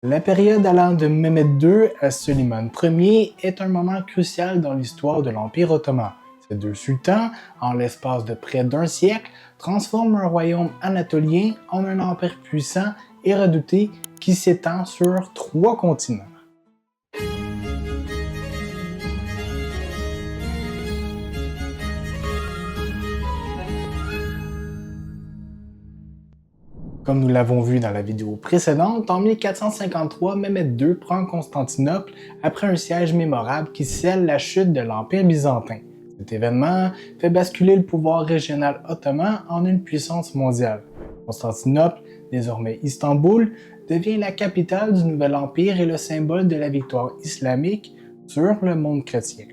La période allant de Mehmed II à Soliman Ier est un moment crucial dans l'histoire de l'Empire ottoman. Ces deux sultans, en l'espace de près d'un siècle, transforment un royaume anatolien en un empire puissant et redouté qui s'étend sur 3 continents. Comme nous l'avons vu dans la vidéo précédente, en 1453, Mehmed II prend Constantinople après un siège mémorable qui scelle la chute de l'Empire byzantin. Cet événement fait basculer le pouvoir régional ottoman en une puissance mondiale. Constantinople, désormais Istanbul, devient la capitale du nouvel empire et le symbole de la victoire islamique sur le monde chrétien.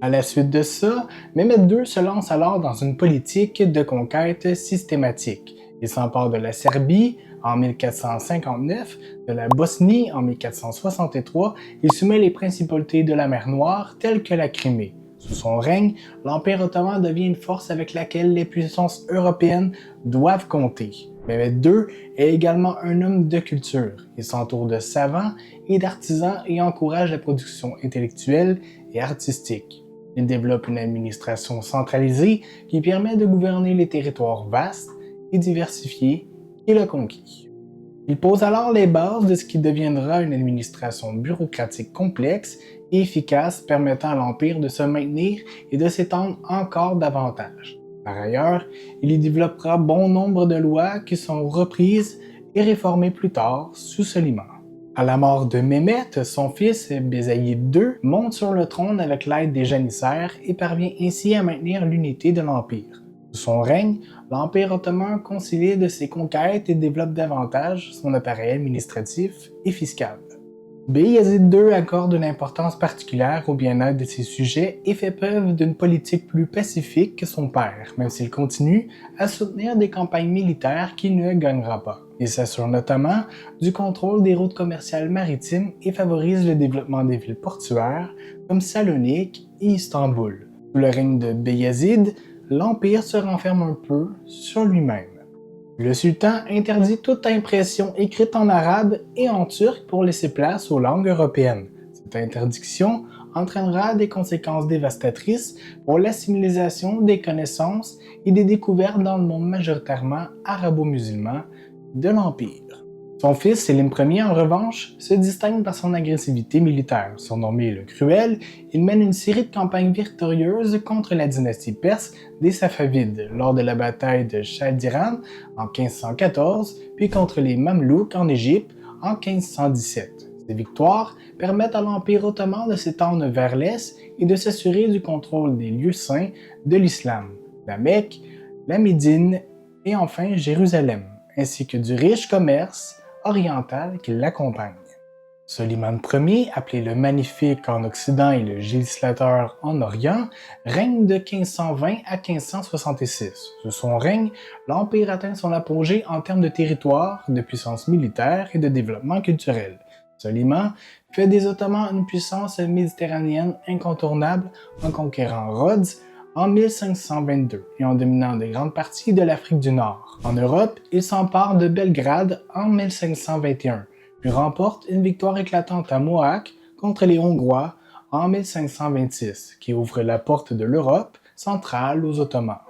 À la suite de ça, Mehmed II se lance alors dans une politique de conquête systématique. Il s'empare de la Serbie en 1459, de la Bosnie en 1463, il soumet les principautés de la mer Noire telles que la Crimée. Sous son règne, l'Empire ottoman devient une force avec laquelle les puissances européennes doivent compter. Mehmed II est également un homme de culture. Il s'entoure de savants et d'artisans et encourage la production intellectuelle et artistique. Il développe une administration centralisée qui permet de gouverner les territoires vastes et diversifiés qu'il a conquis. Il pose alors les bases de ce qui deviendra une administration bureaucratique complexe et efficace permettant à l'Empire de se maintenir et de s'étendre encore davantage. Par ailleurs, il y développera bon nombre de lois qui sont reprises et réformées plus tard sous Soliman. À la mort de Mehmet, son fils Bézaïd II monte sur le trône avec l'aide des janissaires et parvient ainsi à maintenir l'unité de l'Empire. Sous son règne, l'Empire ottoman consolide ses conquêtes et développe davantage son appareil administratif et fiscal. Béyazid II accorde une importance particulière au bien-être de ses sujets et fait preuve d'une politique plus pacifique que son père, même s'il continue à soutenir des campagnes militaires qu'il ne gagnera pas. Il s'assure notamment du contrôle des routes commerciales maritimes et favorise le développement des villes portuaires comme Salonique et Istanbul. Sous le règne de Béyazid, l'Empire se renferme un peu sur lui-même. Le sultan interdit toute impression écrite en arabe et en turc pour laisser place aux langues européennes. Cette interdiction entraînera des conséquences dévastatrices pour l'assimilisation des connaissances et des découvertes dans le monde majoritairement arabo-musulman de l'Empire. Son fils Sélim Ier, en revanche, se distingue par son agressivité militaire. Surnommé le Cruel, il mène une série de campagnes victorieuses contre la dynastie perse des Safavides lors de la bataille de Chaldiran en 1514, puis contre les Mamelouks en Égypte en 1517. Ces victoires permettent à l'Empire ottoman de s'étendre vers l'Est et de s'assurer du contrôle des lieux saints de l'islam, la Mecque, la Médine et enfin Jérusalem, ainsi que du riche commerce oriental qui l'accompagne. Soliman Ier, appelé le Magnifique en Occident et le Législateur en Orient, règne de 1520 à 1566. Sous son règne, l'Empire atteint son apogée en termes de territoire, de puissance militaire et de développement culturel. Soliman fait des Ottomans une puissance méditerranéenne incontournable en conquérant Rhodes en 1522 et en dominant de grandes parties de l'Afrique du Nord. En Europe, il s'empare de Belgrade en 1521, puis remporte une victoire éclatante à Mohacs contre les Hongrois en 1526, qui ouvre la porte de l'Europe centrale aux Ottomans.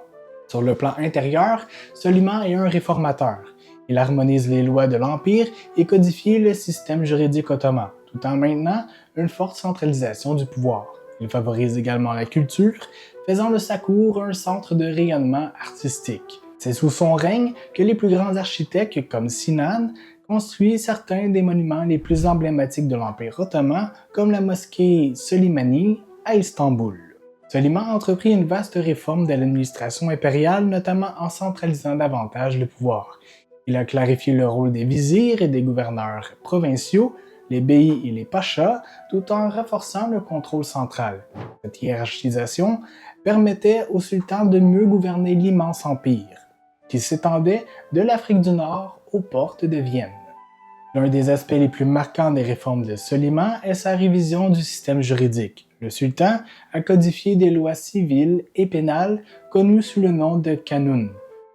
Sur le plan intérieur, Soliman est un réformateur. Il harmonise les lois de l'Empire et codifie le système juridique ottoman, tout en maintenant une forte centralisation du pouvoir. Il favorise également la culture, faisant de sa cour un centre de rayonnement artistique. C'est sous son règne que les plus grands architectes comme Sinan construisent certains des monuments les plus emblématiques de l'Empire ottoman, comme la mosquée Soleimani à Istanbul. Soliman a entrepris une vaste réforme de l'administration impériale, notamment en centralisant davantage le pouvoir. Il a clarifié le rôle des vizirs et des gouverneurs provinciaux, les beys et les pachas, tout en renforçant le contrôle central. Cette hiérarchisation permettait au sultan de mieux gouverner l'immense empire, qui s'étendait de l'Afrique du Nord aux portes de Vienne. L'un des aspects les plus marquants des réformes de Soliman est sa révision du système juridique. Le sultan a codifié des lois civiles et pénales connues sous le nom de Qanun.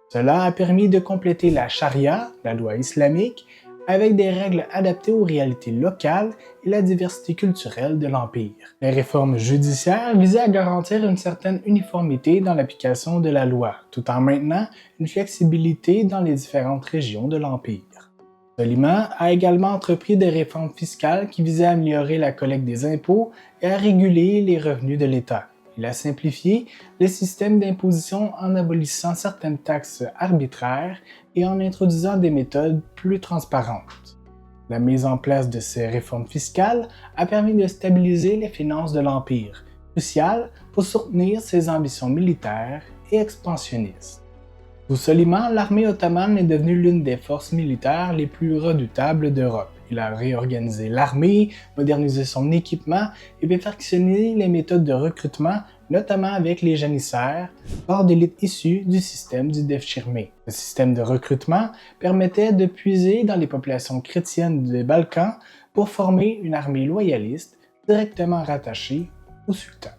Cela a permis de compléter la charia, la loi islamique, avec des règles adaptées aux réalités locales et la diversité culturelle de l'Empire. Les réformes judiciaires visaient à garantir une certaine uniformité dans l'application de la loi, tout en maintenant une flexibilité dans les différentes régions de l'Empire. Soliman a également entrepris des réformes fiscales qui visaient à améliorer la collecte des impôts et à réguler les revenus de l'État. Il a simplifié le système d'imposition en abolissant certaines taxes arbitraires et en introduisant des méthodes plus transparentes. La mise en place de ces réformes fiscales a permis de stabiliser les finances de l'Empire, crucial pour soutenir ses ambitions militaires et expansionnistes. Sous Soliman, l'armée ottomane est devenue l'une des forces militaires les plus redoutables d'Europe. Il a réorganisé l'armée, modernisé son équipement et perfectionné les méthodes de recrutement, notamment avec les janissaires, corps d'élite issus du système du Devshirme. Ce système de recrutement permettait de puiser dans les populations chrétiennes des Balkans pour former une armée loyaliste directement rattachée au sultan.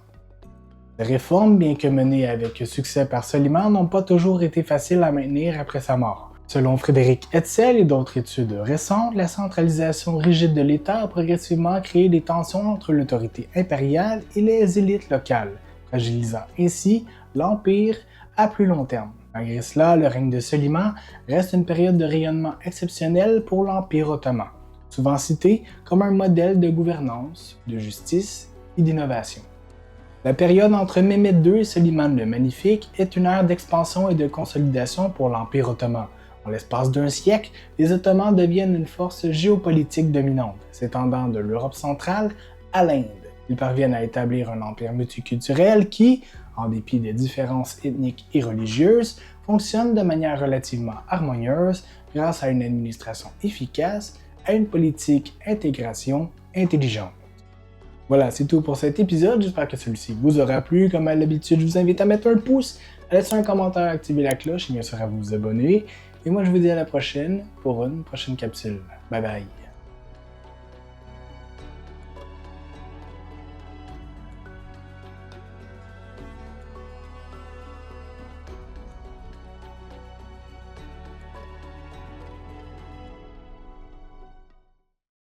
Ces réformes, bien que menées avec succès par Soliman, n'ont pas toujours été faciles à maintenir après sa mort. Selon Frédéric Hetzel et d'autres études récentes, la centralisation rigide de l'État a progressivement créé des tensions entre l'autorité impériale et les élites locales, fragilisant ainsi l'Empire à plus long terme. Malgré cela, le règne de Soliman reste une période de rayonnement exceptionnelle pour l'Empire ottoman, souvent cité comme un modèle de gouvernance, de justice et d'innovation. La période entre Mehmed II et Soliman le Magnifique est une ère d'expansion et de consolidation pour l'Empire ottoman. En l'espace d'un siècle, les Ottomans deviennent une force géopolitique dominante, s'étendant de l'Europe centrale à l'Inde. Ils parviennent à établir un empire multiculturel qui, en dépit des différences ethniques et religieuses, fonctionne de manière relativement harmonieuse grâce à une administration efficace, à une politique d'intégration intelligente. Voilà, c'est tout pour cet épisode. J'espère que celui-ci vous aura plu. Comme à l'habitude, je vous invite à mettre un pouce, à laisser un commentaire, à activer la cloche et bien sûr à vous abonner. Et moi, je vous dis à la prochaine pour une prochaine capsule. Bye bye!